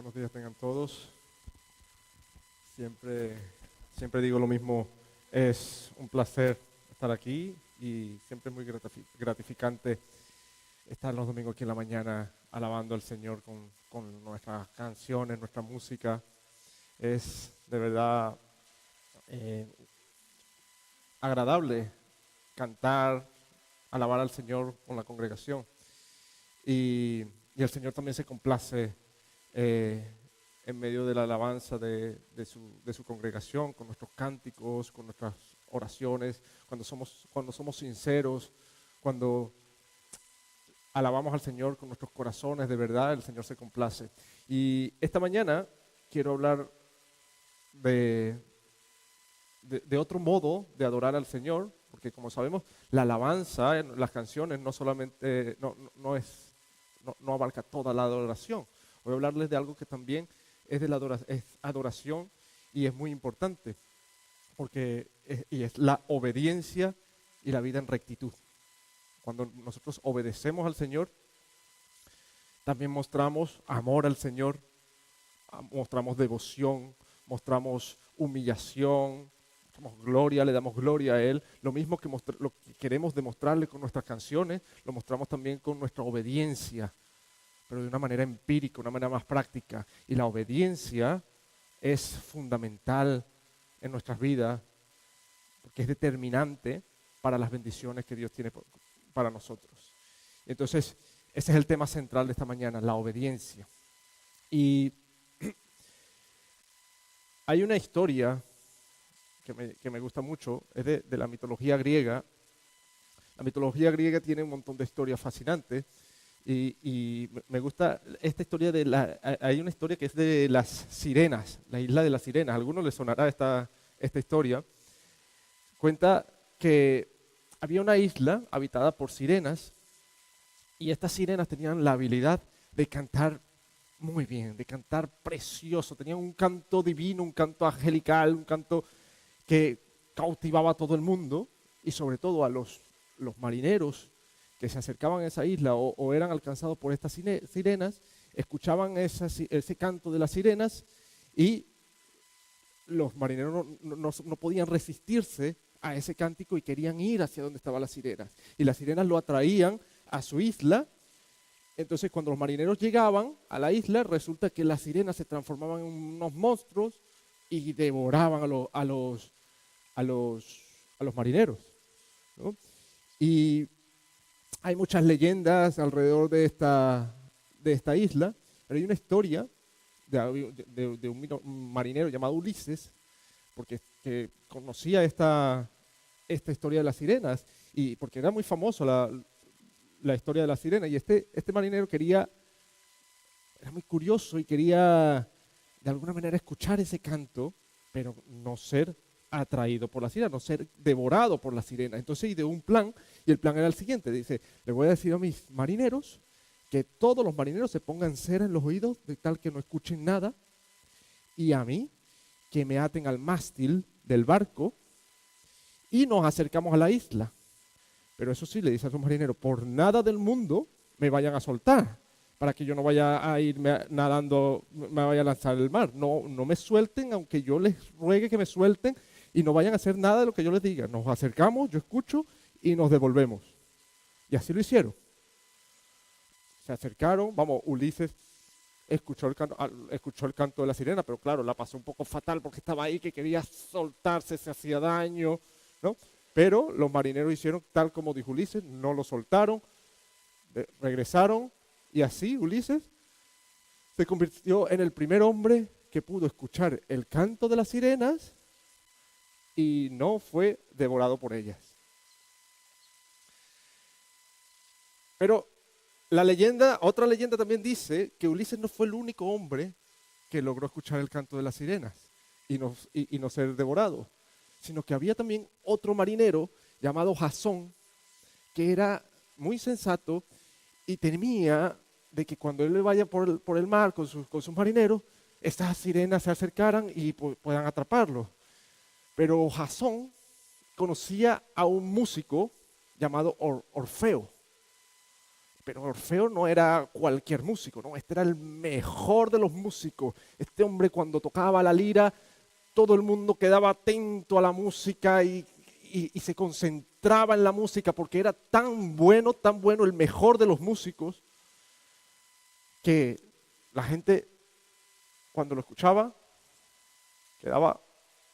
Buenos días tengan todos. Siempre, siempre digo lo mismo, es un placer estar aquí y siempre es muy gratificante estar los domingos aquí en la mañana alabando al Señor con nuestras canciones, nuestra música. Es de verdad eh, agradable cantar, alabar al Señor con la congregación. Y el Señor también se complace en medio de la alabanza de su congregación, con nuestros cánticos, con nuestras oraciones, cuando somos sinceros, cuando alabamos al Señor con nuestros corazones, de verdad, el Señor se complace. Y esta mañana quiero hablar de otro modo de adorar al Señor, porque como sabemos, la alabanza en las canciones no solamente, no abarca toda la adoración. Voy a hablarles de algo que también es es adoración y es muy importante, porque es la obediencia y la vida en rectitud. Cuando nosotros obedecemos al Señor, también mostramos amor al Señor, mostramos devoción, mostramos humillación, mostramos gloria, le damos gloria a Él. Lo mismo que lo que queremos demostrarle con nuestras canciones, lo mostramos también con nuestra obediencia, pero de una manera empírica, una manera más práctica. Y la obediencia es fundamental en nuestras vidas, porque es determinante para las bendiciones que Dios tiene para nosotros. Entonces, ese es el tema central de esta mañana, la obediencia. Y hay una historia que me gusta mucho, es de la mitología griega. La mitología griega tiene un montón de historias fascinantes. Y me gusta esta historia hay una historia que es de las sirenas, la isla de las sirenas. A algunos les sonará esta historia. Cuenta que había una isla habitada por sirenas y estas sirenas tenían la habilidad de cantar muy bien, de cantar precioso. Tenían un canto divino, un canto angelical, un canto que cautivaba a todo el mundo y sobre todo a los marineros que se acercaban a esa isla o eran alcanzados por estas sirenas, escuchaban ese canto de las sirenas y los marineros no podían resistirse a ese cántico y querían ir hacia donde estaban las sirenas. Y las sirenas lo atraían a su isla. Entonces, cuando los marineros llegaban a la isla, resulta que las sirenas se transformaban en unos monstruos y devoraban a los marineros, ¿no? Y hay muchas leyendas alrededor de esta isla, pero hay una historia de un marinero llamado Ulises, que conocía esta historia de las sirenas, y porque era muy famoso la historia de las sirenas, y este marinero era muy curioso y quería de alguna manera escuchar ese canto, pero no ser atraído por la sirena, no ser devorado por la sirena. Entonces ideó un plan, y el plan era el siguiente: dice, le voy a decir a mis marineros que todos los marineros se pongan cera en los oídos de tal que no escuchen nada, y a mí que me aten al mástil del barco y nos acercamos a la isla. Pero eso sí, le dice a sus marineros, por nada del mundo me vayan a soltar, para que yo no vaya a irme nadando, me vaya a lanzar al mar. No me suelten, aunque yo les ruegue que me suelten, y no vayan a hacer nada de lo que yo les diga. Nos acercamos, yo escucho y nos devolvemos. Y así lo hicieron. Se acercaron, Ulises escuchó el canto de la sirena, pero claro, la pasó un poco fatal porque estaba ahí, que quería soltarse, se hacía daño, ¿no? Pero los marineros hicieron tal como dijo Ulises, no lo soltaron, regresaron, y así Ulises se convirtió en el primer hombre que pudo escuchar el canto de las sirenas y no fue devorado por ellas. Pero otra leyenda también dice que Ulises no fue el único hombre que logró escuchar el canto de las sirenas y no ser devorado, sino que había también otro marinero llamado Jasón, que era muy sensato y temía de que cuando él vaya por el mar con sus marineros, estas sirenas se acercaran y puedan atraparlo. Pero Jasón conocía a un músico llamado Orfeo. Pero Orfeo no era cualquier músico, ¿no? Este era el mejor de los músicos. Este hombre cuando tocaba la lira, todo el mundo quedaba atento a la música y se concentraba en la música porque era tan bueno, el mejor de los músicos, que la gente cuando lo escuchaba quedaba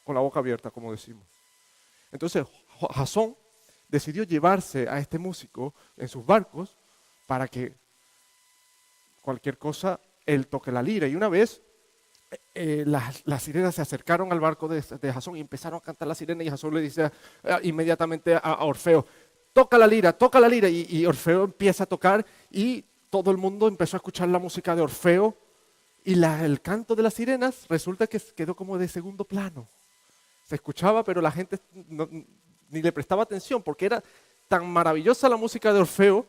con la boca abierta, como decimos. Entonces Jasón decidió llevarse a este músico en sus barcos para que cualquier cosa él toque la lira. Y una vez las sirenas se acercaron al barco de Jasón y empezaron a cantar la sirena, y Jasón le dice inmediatamente a Orfeo, toca la lira, y Orfeo empieza a tocar y todo el mundo empezó a escuchar la música de Orfeo, y el canto de las sirenas resulta que quedó como de segundo plano. Se escuchaba, pero la gente ni le prestaba atención porque era tan maravillosa la música de Orfeo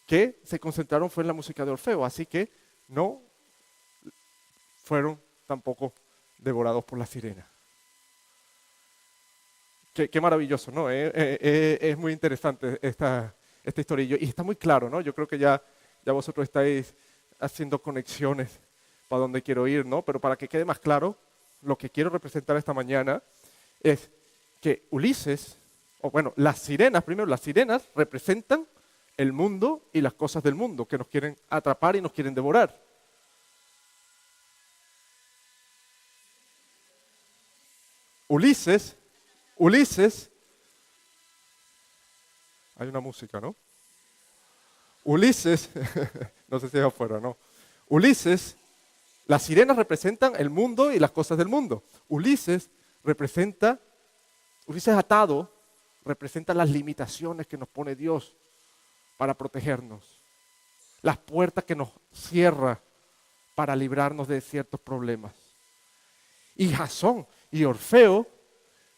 que se concentraron fue en la música de Orfeo, así que no fueron tampoco devorados por la sirena. Qué maravilloso, ¿no? Es muy interesante esta historia y está muy claro, ¿no? Yo creo que ya vosotros estáis haciendo conexiones para donde quiero ir, ¿no? Pero para que quede más claro, lo que quiero representar esta mañana es que Ulises, o bueno, las sirenas representan el mundo y las cosas del mundo que nos quieren atrapar y nos quieren devorar. Ulises, hay una música, ¿no? Ulises, no sé si es afuera, ¿no? Ulises, las sirenas representan el mundo y las cosas del mundo. Ulises atado, representa las limitaciones que nos pone Dios para protegernos, las puertas que nos cierra para librarnos de ciertos problemas. Y Jasón y Orfeo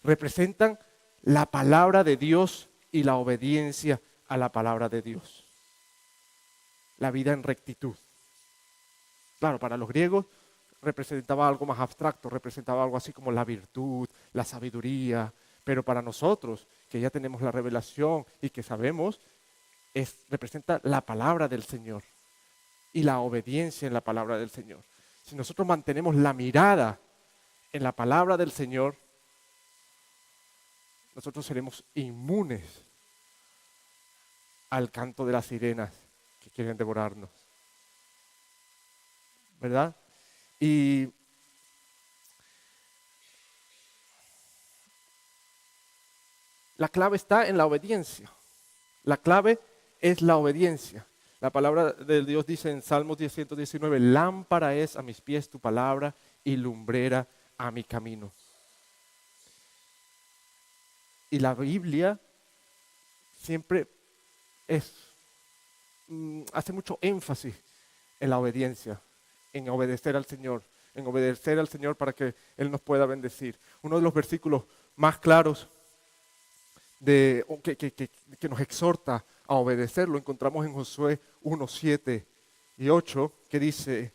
representan la palabra de Dios y la obediencia a la palabra de Dios. La vida en rectitud. Claro, para los griegos representaba algo más abstracto, representaba algo así como la virtud, la sabiduría, pero para nosotros, que ya tenemos la revelación y que sabemos, representa la palabra del Señor y la obediencia en la palabra del Señor. Si nosotros mantenemos la mirada en la palabra del Señor, nosotros seremos inmunes al canto de las sirenas que quieren devorarnos. ¿Verdad? Y la clave está en la obediencia. La clave es la obediencia. La palabra de Dios dice en Salmos 119, lámpara es a mis pies tu palabra y lumbrera a mi camino. Y la Biblia siempre hace mucho énfasis en la obediencia, en obedecer al Señor para que Él nos pueda bendecir. Uno de los versículos más claros que nos exhorta a obedecer lo encontramos en Josué 1, 7 y 8, que dice,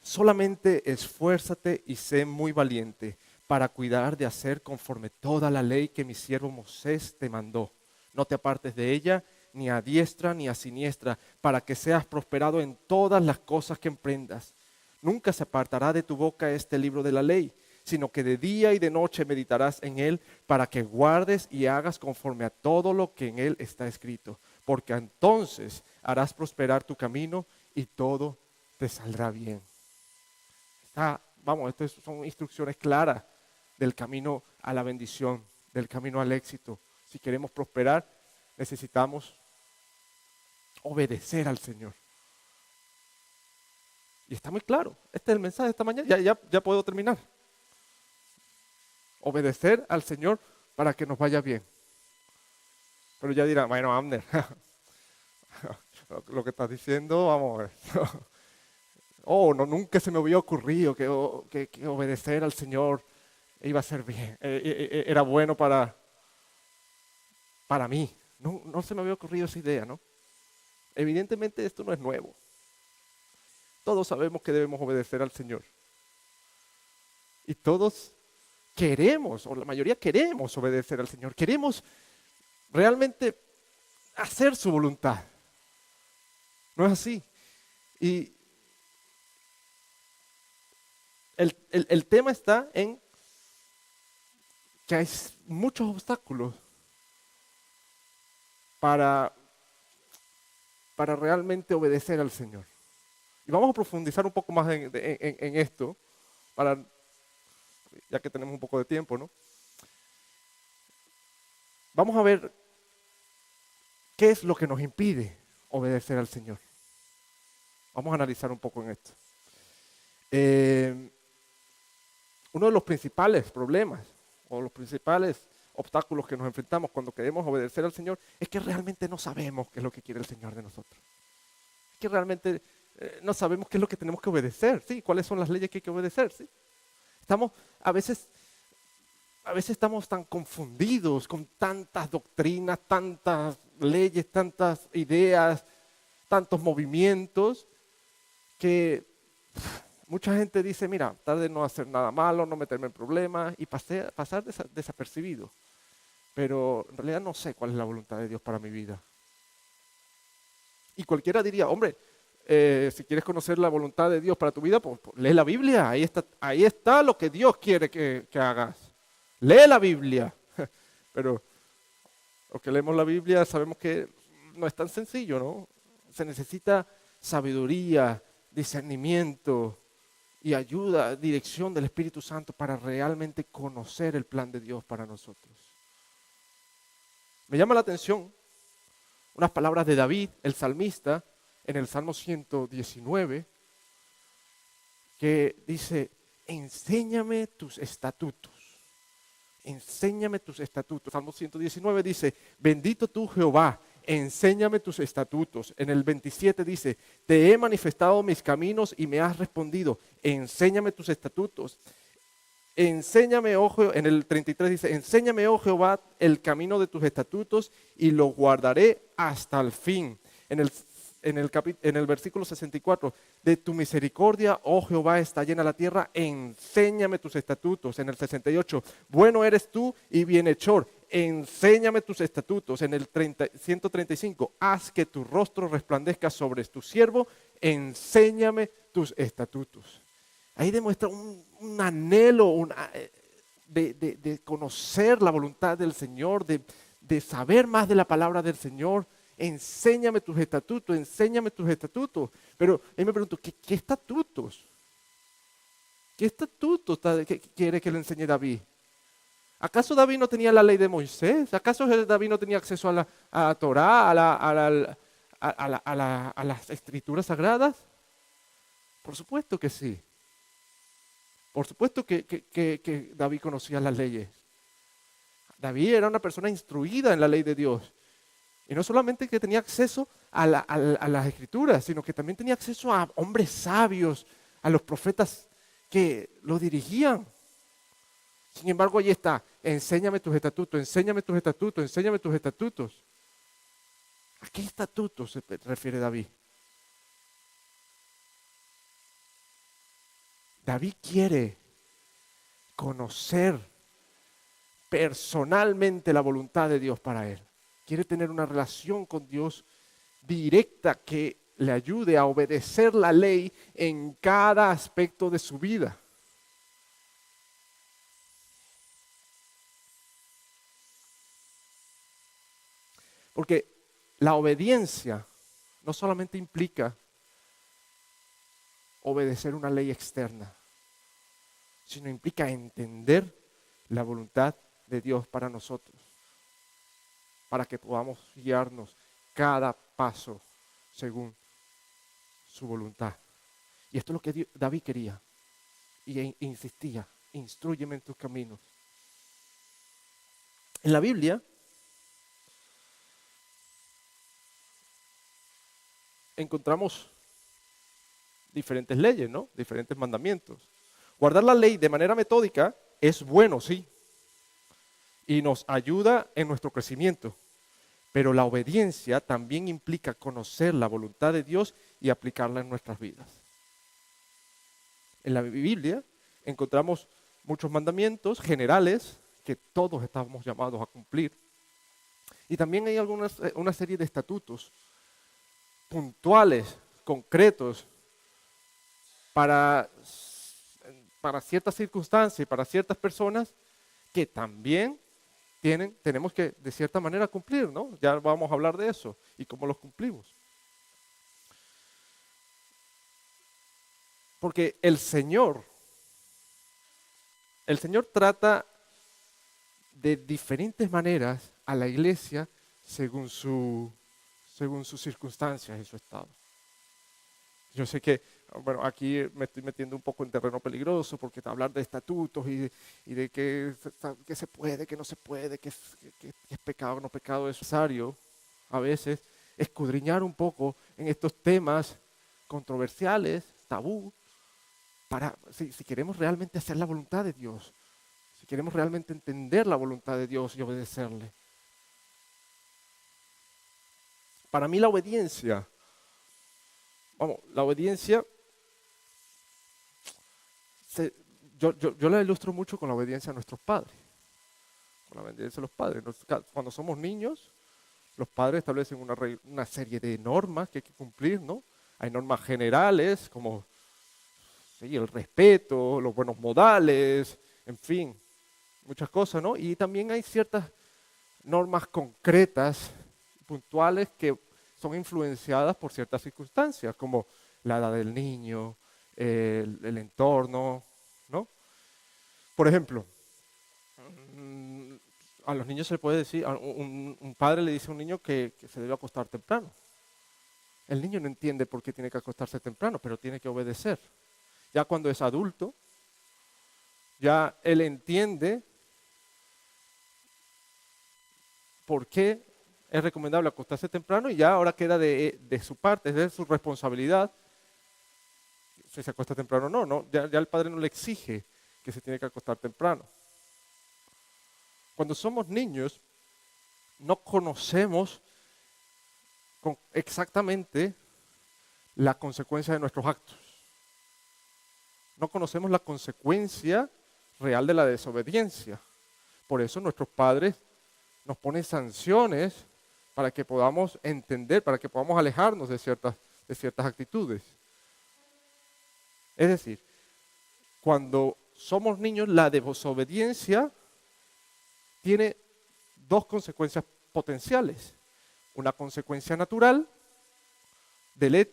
solamente esfuérzate y sé muy valiente para cuidar de hacer conforme toda la ley que mi siervo Moisés te mandó. No te apartes de ella, ni a diestra ni a siniestra, para que seas prosperado en todas las cosas que emprendas. Nunca se apartará de tu boca este libro de la ley, sino que de día y de noche meditarás en él, para que guardes y hagas conforme a todo lo que en él está escrito. Porque entonces harás prosperar tu camino y todo te saldrá bien. Estas son instrucciones claras del camino a la bendición, del camino al éxito. Si queremos prosperar, necesitamos obedecer al Señor. Y está muy claro. Este es el mensaje de esta mañana. Ya puedo terminar. Obedecer al Señor para que nos vaya bien. Pero ya dirán, bueno, Abner, lo que estás diciendo, vamos a ver. Nunca se me había ocurrido que obedecer al Señor iba a ser bien, era bueno para mí. No se me había ocurrido esa idea, ¿no? Evidentemente esto no es nuevo. Todos sabemos que debemos obedecer al Señor. Y todos queremos, o la mayoría queremos obedecer al Señor. Queremos realmente hacer su voluntad. No es así. Y el tema está en que hay muchos obstáculos para realmente obedecer al Señor. Y vamos a profundizar un poco más en esto, ya que tenemos un poco de tiempo, ¿no? Vamos a ver qué es lo que nos impide obedecer al Señor. Vamos a analizar un poco en esto. Uno de los principales problemas o los principales obstáculos que nos enfrentamos cuando queremos obedecer al Señor es que realmente no sabemos qué es lo que quiere el Señor de nosotros. Es que realmente no sabemos qué es lo que tenemos que obedecer, ¿sí? ¿Cuáles son las leyes que hay que obedecer, sí? A veces estamos tan confundidos con tantas doctrinas, tantas leyes, tantas ideas, tantos movimientos, que mucha gente dice, mira, tratar de no hacer nada malo, no meterme en problemas y pasar desapercibido. Pero en realidad no sé cuál es la voluntad de Dios para mi vida. Y cualquiera diría, hombre, si quieres conocer la voluntad de Dios para tu vida, pues lee la Biblia, ahí está lo que Dios quiere que hagas. Lee la Biblia. Pero los que leemos la Biblia sabemos que no es tan sencillo, ¿no? Se necesita sabiduría, discernimiento y ayuda, dirección del Espíritu Santo para realmente conocer el plan de Dios para nosotros. Me llama la atención unas palabras de David, el salmista, en el Salmo 119, que dice, enséñame tus estatutos. Enséñame tus estatutos. Salmo 119 dice, bendito tú Jehová, enséñame tus estatutos. En el 27 dice, te he manifestado mis caminos y me has respondido, enséñame tus estatutos. Enséñame, en el 33 dice, enséñame, oh Jehová, el camino de tus estatutos y lo guardaré hasta el fin. En el versículo 64, de tu misericordia, oh Jehová, está llena la tierra, enséñame tus estatutos. En el 68, bueno eres tú y bienhechor, enséñame tus estatutos. En el 135, haz que tu rostro resplandezca sobre tu siervo, enséñame tus estatutos. Ahí demuestra un anhelo de conocer la voluntad del Señor, de saber más de la palabra del Señor. Enséñame tus estatutos, enséñame tus estatutos. Pero ahí me pregunto, ¿qué estatutos? ¿Qué estatutos quiere que le enseñe David? ¿Acaso David no tenía la ley de Moisés? ¿Acaso David no tenía acceso a la Torá, a las escrituras sagradas? Por supuesto que sí. Por supuesto que David conocía las leyes. David era una persona instruida en la ley de Dios. Y no solamente que tenía acceso a las escrituras, sino que también tenía acceso a hombres sabios, a los profetas que lo dirigían. Sin embargo, allí está, enséñame tus estatutos, enséñame tus estatutos, enséñame tus estatutos. ¿A qué estatutos se refiere David? David quiere conocer personalmente la voluntad de Dios para él. Quiere tener una relación con Dios directa que le ayude a obedecer la ley en cada aspecto de su vida. Porque la obediencia no solamente implica obedecer una ley externa, sino implica entender la voluntad de Dios para nosotros, para que podamos guiarnos cada paso según su voluntad. Y esto es lo que David quería y insistía, instrúyeme en tus caminos. En la Biblia encontramos diferentes leyes, ¿no? Diferentes mandamientos. Guardar la ley de manera metódica es bueno, sí, y nos ayuda en nuestro crecimiento. Pero la obediencia también implica conocer la voluntad de Dios y aplicarla en nuestras vidas. En la Biblia encontramos muchos mandamientos generales que todos estamos llamados a cumplir. Y también hay una serie de estatutos puntuales, concretos, para ciertas circunstancias y para ciertas personas que también tenemos que de cierta manera cumplir, ¿no? Ya vamos a hablar de eso y cómo los cumplimos. Porque el Señor trata de diferentes maneras a la iglesia según sus circunstancias y su estado. Yo sé que, bueno, aquí me estoy metiendo un poco en terreno peligroso porque hablar de estatutos y de que se puede, que no se puede, que es pecado, no pecado, es necesario a veces escudriñar un poco en estos temas controversiales, tabú, para si queremos realmente hacer la voluntad de Dios, si queremos realmente entender la voluntad de Dios y obedecerle. Para mí la obediencia, yo la ilustro mucho con la obediencia a nuestros padres, con la obediencia a los padres. Cuando somos niños, los padres establecen una serie de normas que hay que cumplir, ¿no? Hay normas generales como sí, el respeto, los buenos modales, en fin, muchas cosas, ¿no? Y también hay ciertas normas concretas, puntuales, que son influenciadas por ciertas circunstancias, como la edad del niño, el entorno, ¿no? Por ejemplo, a los niños se le puede decir, un padre le dice a un niño que se debe acostar temprano. El niño no entiende por qué tiene que acostarse temprano, pero tiene que obedecer. Ya cuando es adulto, ya él entiende por qué es recomendable acostarse temprano y ya ahora queda de su parte, es de su responsabilidad, si se acuesta temprano o no, ya el padre no le exige que se tiene que acostar temprano. Cuando somos niños, no conocemos exactamente la consecuencia de nuestros actos. No conocemos la consecuencia real de la desobediencia. Por eso nuestros padres nos ponen sanciones para que podamos entender, para que podamos alejarnos de ciertas actitudes. Es decir, cuando somos niños, la desobediencia tiene dos consecuencias potenciales. Una consecuencia natural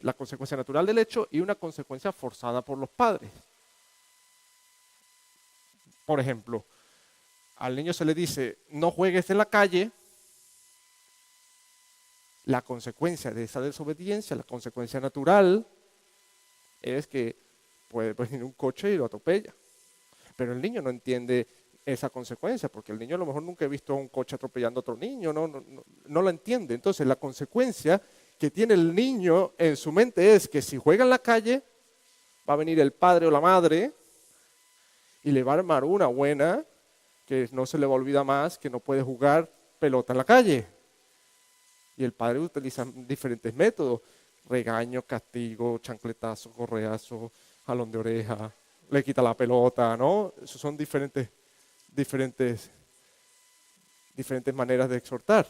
la consecuencia natural del hecho y una consecuencia forzada por los padres. Por ejemplo, al niño se le dice, no juegues en la calle. La consecuencia de esa desobediencia, la consecuencia natural, es que puede venir un coche y lo atropella. Pero el niño no entiende esa consecuencia, porque el niño a lo mejor nunca ha visto a un coche atropellando a otro niño, no lo entiende. Entonces la consecuencia que tiene el niño en su mente es que si juega en la calle, va a venir el padre o la madre y le va a armar una buena, que no se le va a olvidar más, que no puede jugar pelota en la calle. Y el padre utiliza diferentes métodos, regaño, castigo, chancletazo, correazo, jalón de oreja, le quita la pelota, ¿no? Esos son diferentes maneras de exhortar.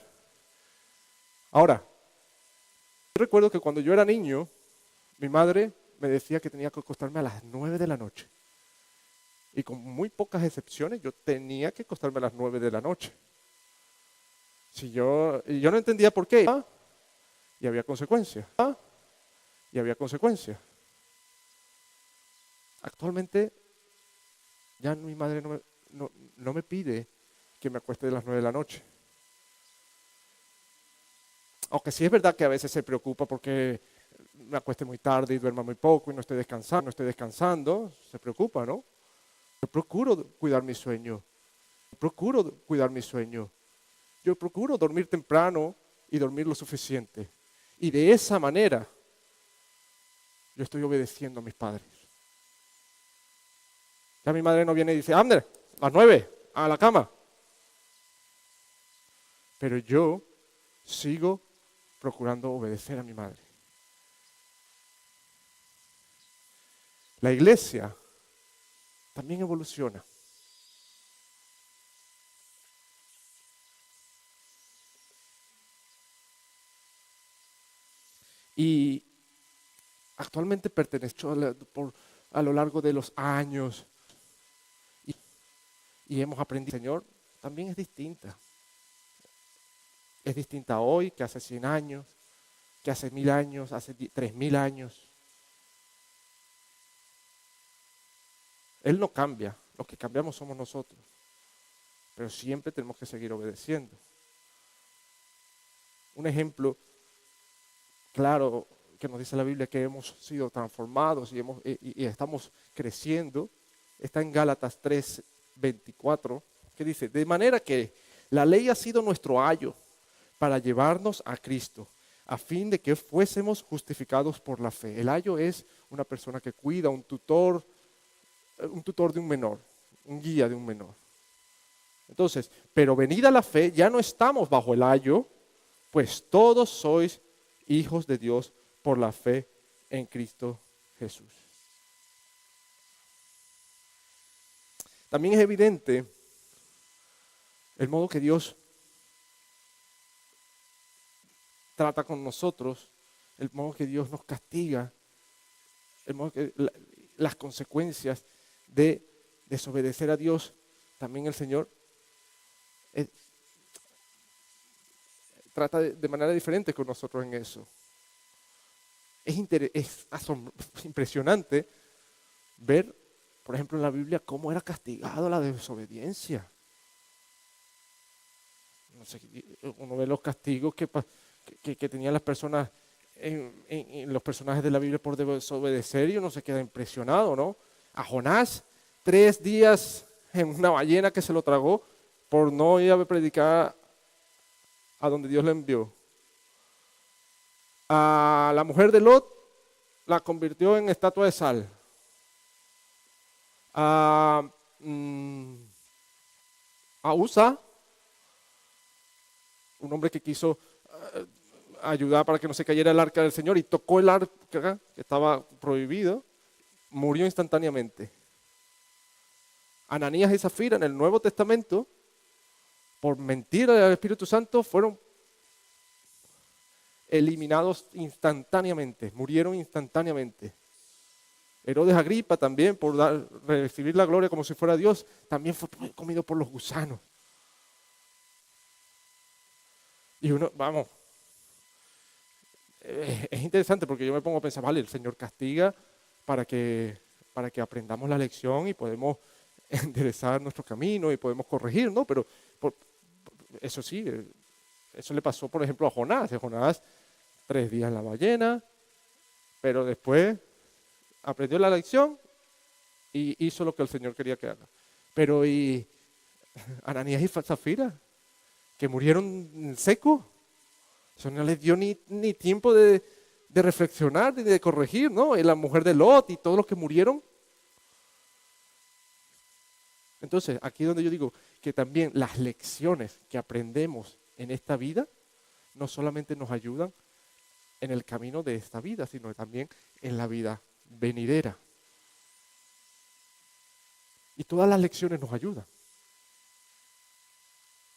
Ahora, yo recuerdo que cuando yo era niño, mi madre me decía que tenía que acostarme a las 9 de la noche. Y con muy pocas excepciones, yo tenía que acostarme a las 9 de la noche. Y yo no entendía por qué. Y había consecuencias. Y había consecuencias. Actualmente, ya mi madre no me pide que me acueste a las 9 de la noche. Aunque sí es verdad que a veces se preocupa porque me acueste muy tarde y duerma muy poco y no estoy descansando, se preocupa, ¿no? Yo procuro cuidar mi sueño. Yo procuro dormir temprano y dormir lo suficiente. Y de esa manera, yo estoy obedeciendo a mis padres. Ya mi madre no viene y dice, Abner, a las 9, a la cama. Pero yo sigo procurando obedecer a mi madre. La iglesia también evoluciona. Y actualmente perteneció a lo largo de los años y hemos aprendido, Señor, también es distinta. Es distinta hoy que hace 100 años, que hace 1000 años, hace 3000 años. Él no cambia, los que cambiamos somos nosotros, pero siempre tenemos que seguir obedeciendo. Un ejemplo claro que nos dice la Biblia que hemos sido transformados y estamos creciendo está en Gálatas 3:24, que dice: de manera que la ley ha sido nuestro ayo para llevarnos a Cristo, a fin de que fuésemos justificados por la fe. El ayo es una persona que cuida, un tutor de un menor, un guía de un menor. Entonces, pero venida la fe, ya no estamos bajo el ayo, pues todos sois hijos de Dios por la fe en Cristo Jesús. También es evidente el modo que Dios trata con nosotros, el modo que Dios nos castiga, el modo que las consecuencias de desobedecer a Dios. También el Señor trata de manera diferente con nosotros en eso. Es impresionante ver, por ejemplo, en la Biblia cómo era castigado la desobediencia. No sé, uno ve los castigos que tenían las personas en los personajes de la Biblia por desobedecer y uno se queda impresionado, ¿no? A Jonás, 3 días en una ballena que se lo tragó por no ir a predicar a donde Dios le envió. A la mujer de Lot la convirtió en estatua de sal. A Usa, un hombre que quiso ayudar para que no se cayera el arca del Señor y tocó el arca que estaba prohibido, murió instantáneamente. Ananías y Zafira en el Nuevo Testamento, por mentira del Espíritu Santo, fueron eliminados instantáneamente, murieron instantáneamente. Herodes Agripa también, por recibir la gloria como si fuera Dios, también fue comido por los gusanos. Y uno, vamos, es interesante porque yo me pongo a pensar, vale, el Señor castiga para que aprendamos la lección y podemos enderezar nuestro camino y podemos corregir, ¿no? Pero eso sí, eso le pasó, por ejemplo, a Jonás. Jonás 3 días en la ballena, pero después aprendió la lección y hizo lo que el Señor quería que haga. Pero y Ananías y Zafira, que murieron en seco, eso no les dio ni tiempo de reflexionar ni de corregir, ¿no? Y la mujer de Lot y todos los que murieron. Entonces, aquí es donde yo digo que también las lecciones que aprendemos en esta vida no solamente nos ayudan en el camino de esta vida, sino también en la vida venidera. Y todas las lecciones nos ayudan.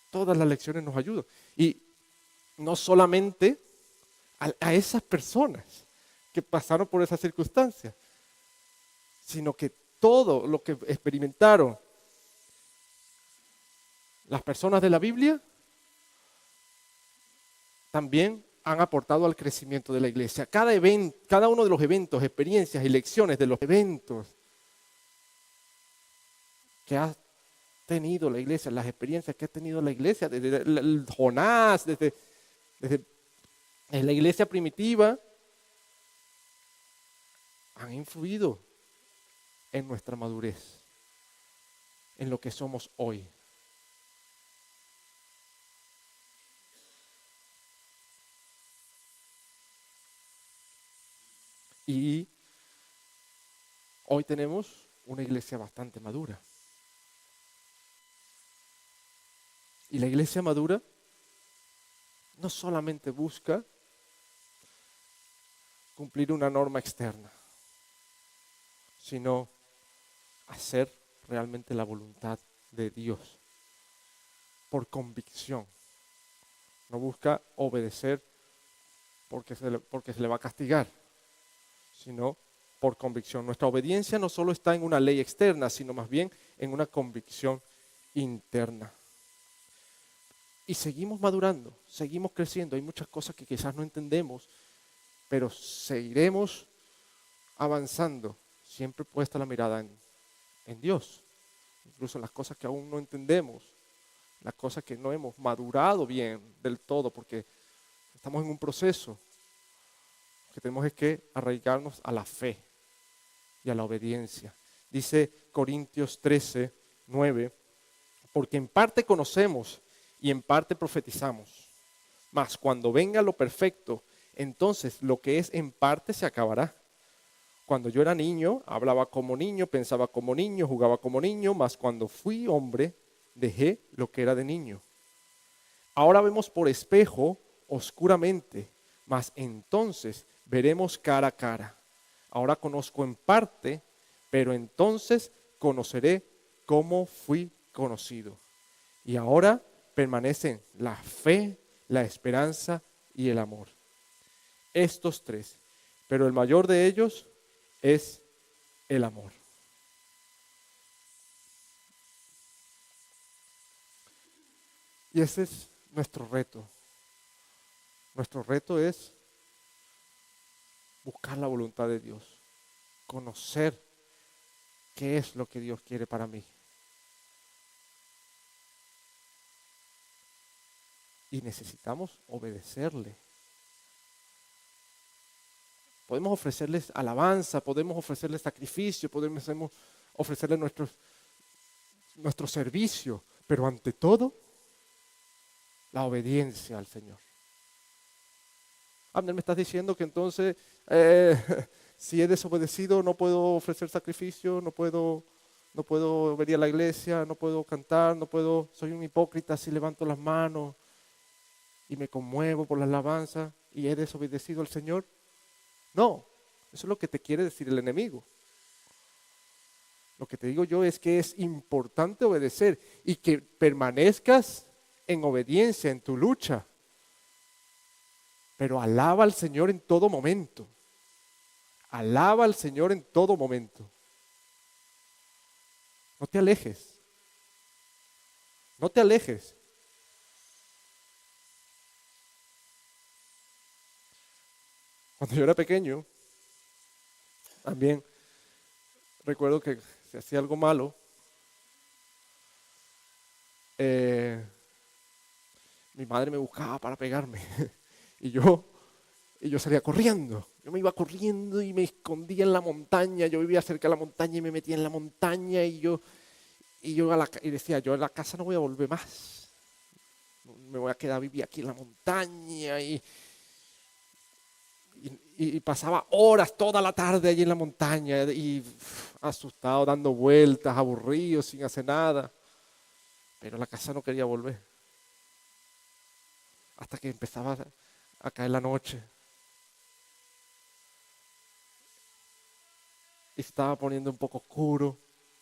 Todas las lecciones nos ayudan. Y no solamente a esas personas que pasaron por esas circunstancias, sino que todo lo que experimentaron las personas de la Biblia también han aportado al crecimiento de la iglesia. Cada uno de los eventos, experiencias y lecciones de los eventos que ha tenido la iglesia, las experiencias que ha tenido la iglesia, desde el Jonás, desde la iglesia primitiva, han influido en nuestra madurez, en lo que somos hoy. Y hoy tenemos una iglesia bastante madura. Y la iglesia madura no solamente busca cumplir una norma externa, sino hacer realmente la voluntad de Dios por convicción. No busca obedecer porque se le va a castigar, sino por convicción. Nuestra obediencia no solo está en una ley externa, sino más bien en una convicción interna. Y seguimos madurando, seguimos creciendo. Hay muchas cosas que quizás no entendemos, pero seguiremos avanzando, siempre puesta la mirada en Dios. Incluso en las cosas que aún no entendemos, las cosas que no hemos madurado bien del todo, porque estamos en un proceso. Lo que tenemos es que arraigarnos a la fe y a la obediencia. Dice Corintios 13, 9, porque en parte conocemos y en parte profetizamos, mas cuando venga lo perfecto, entonces lo que es en parte se acabará. Cuando yo era niño, hablaba como niño, pensaba como niño, jugaba como niño, mas cuando fui hombre, dejé lo que era de niño. Ahora vemos por espejo, oscuramente, mas entonces veremos cara a cara. Ahora conozco en parte, pero entonces conoceré cómo fui conocido. Y ahora permanecen la fe, la esperanza y el amor. Estos tres, pero el mayor de ellos es el amor. Y ese es nuestro reto. Nuestro reto es buscar la voluntad de Dios, conocer qué es lo que Dios quiere para mí. Y necesitamos obedecerle. Podemos ofrecerles alabanza, podemos ofrecerles sacrificio, podemos ofrecerles nuestro servicio, pero ante todo, la obediencia al Señor. Abner, me estás diciendo que entonces, si he desobedecido, no puedo ofrecer sacrificio, no puedo venir a la iglesia, no puedo cantar, soy un hipócrita si levanto las manos y me conmuevo por la alabanza y he desobedecido al Señor. No, eso es lo que te quiere decir el enemigo. Lo que te digo yo es que es importante obedecer y que permanezcas en obediencia en tu lucha. Pero alaba al Señor en todo momento. Alaba al Señor en todo momento. No te alejes. No te alejes. Cuando yo era pequeño, también recuerdo que si hacía algo malo, mi madre me buscaba para pegarme y yo salía corriendo. Yo me iba corriendo y me escondía en la montaña. Yo vivía cerca de la montaña y me metía en la montaña y decía, yo a la casa no voy a volver más. Me voy a quedar a vivir aquí en la montaña y pasaba horas, toda la tarde allí en la montaña y asustado, dando vueltas, aburrido, sin hacer nada. Pero a la casa no quería volver. Hasta que empezaba a caer la noche. Y se estaba poniendo un poco oscuro,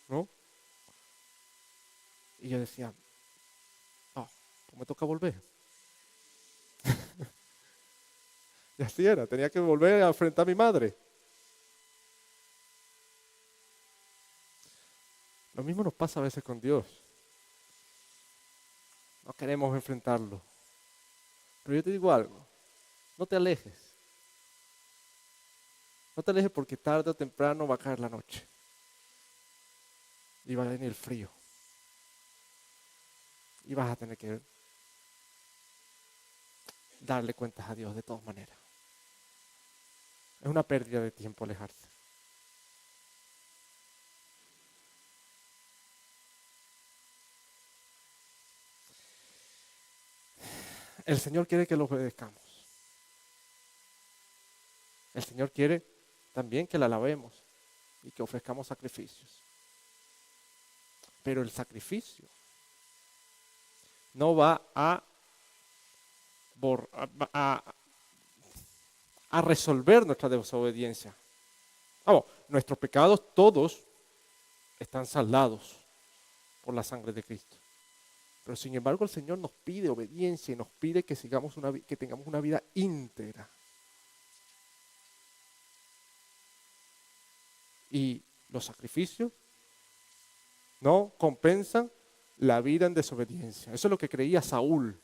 ¿no? Y yo decía, pues me toca volver. Y así era, tenía que volver a enfrentar a mi madre. Lo mismo nos pasa a veces con Dios. No queremos enfrentarlo. Pero yo te digo algo, no te alejes. No te alejes porque tarde o temprano va a caer la noche. Y va a venir el frío. Y vas a tener que darle cuentas a Dios de todas maneras. Es una pérdida de tiempo alejarse. El Señor quiere que lo obedezcamos. El Señor quiere también que la alabemos y que ofrezcamos sacrificios. Pero el sacrificio no va a resolver nuestra desobediencia. Vamos, nuestros pecados todos están saldados por la sangre de Cristo. Pero sin embargo el Señor nos pide obediencia y nos pide que tengamos una vida íntegra. Y los sacrificios no compensan la vida en desobediencia. Eso es lo que creía Saúl.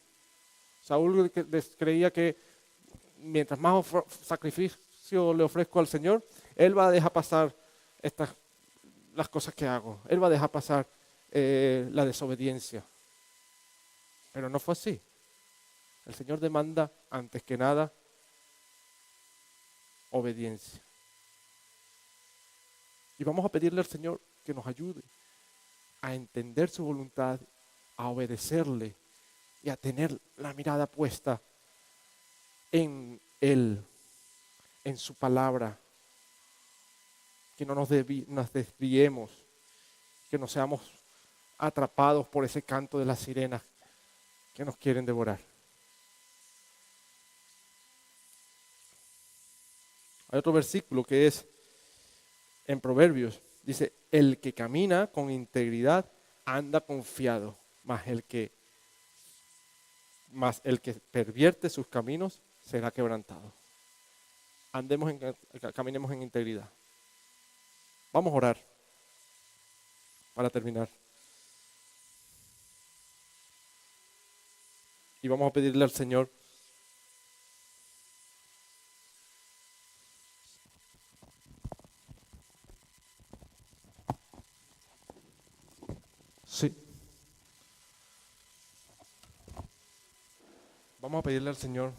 Saúl creía que mientras más sacrificio le ofrezco al Señor, Él va a dejar pasar las cosas que hago. Él va a dejar pasar la desobediencia. Pero no fue así. El Señor demanda, antes que nada, obediencia. Y vamos a pedirle al Señor que nos ayude a entender su voluntad, a obedecerle y a tener la mirada puesta en Él, en su palabra. Que no nos desviemos, que no seamos atrapados por ese canto de las sirenas que nos quieren devorar. Hay otro versículo que es en Proverbios, dice, el que camina con integridad anda confiado, mas el que pervierte sus caminos será quebrantado. Caminemos en integridad. Vamos a orar para terminar. Y vamos a pedirle al Señor sí. Vamos a pedirle al Señor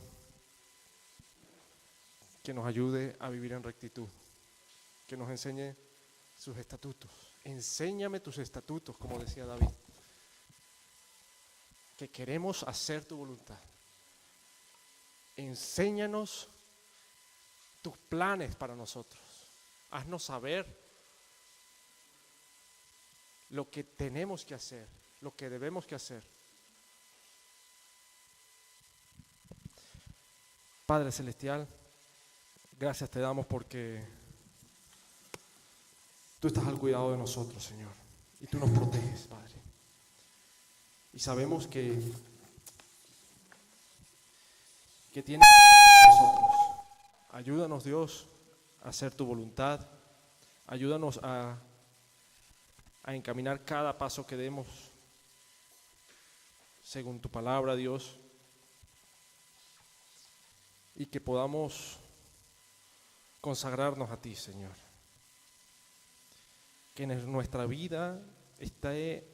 que nos ayude a vivir en rectitud, que nos enseñe sus estatutos. Enséñame tus estatutos, como decía David, que queremos hacer tu voluntad. Enséñanos tus planes para nosotros. Haznos saber lo que tenemos que hacer, lo que debemos que hacer. Padre Celestial, gracias te damos porque tú estás al cuidado de nosotros, Señor, y tú nos proteges, Padre. Y sabemos que tienes nosotros. Ayúdanos, Dios, a hacer tu voluntad. Ayúdanos a encaminar cada paso que demos según tu palabra, Dios, y que podamos consagrarnos a ti, Señor. Que nuestra vida esté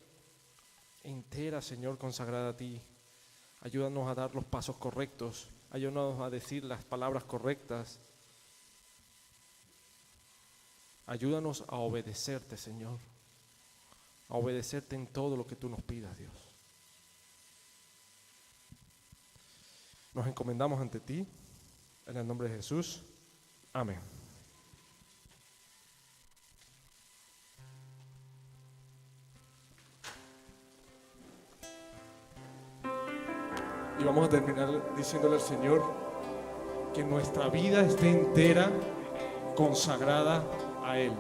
entera, Señor, consagrada a ti. Ayúdanos a dar los pasos correctos, ayúdanos a decir las palabras correctas. Ayúdanos a obedecerte, Señor, a obedecerte en todo lo que tú nos pidas, Dios. Nos encomendamos ante ti, en el nombre de Jesús. Amén. Y vamos a terminar diciéndole al Señor que nuestra vida esté entera consagrada a Él.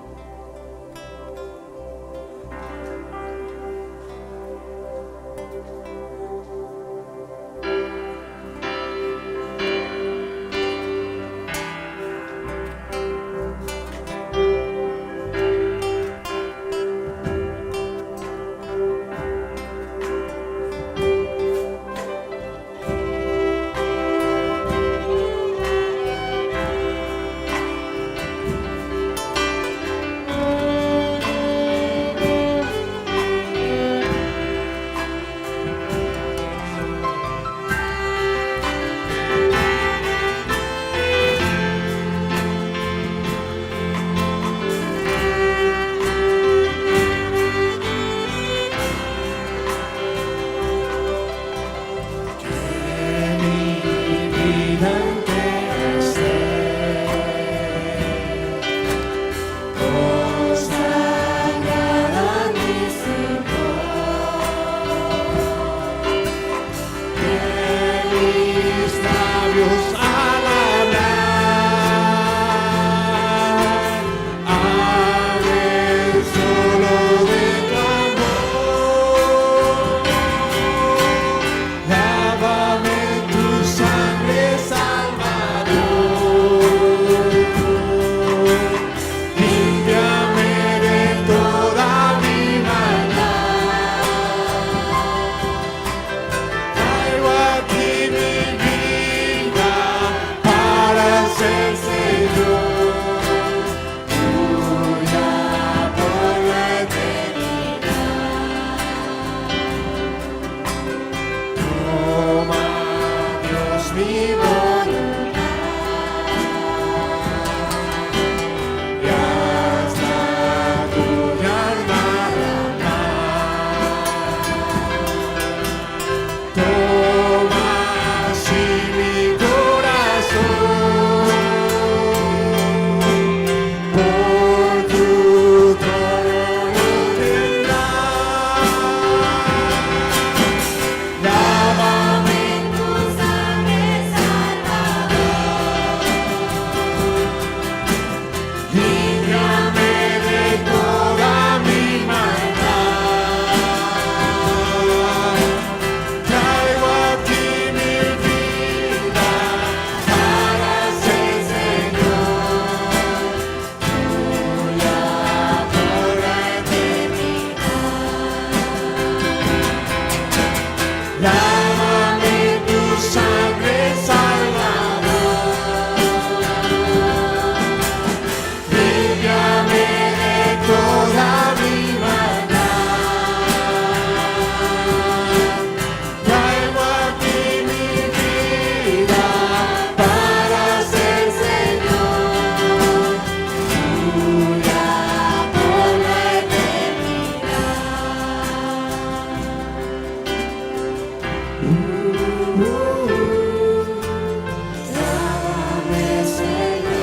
Lávame, Señor.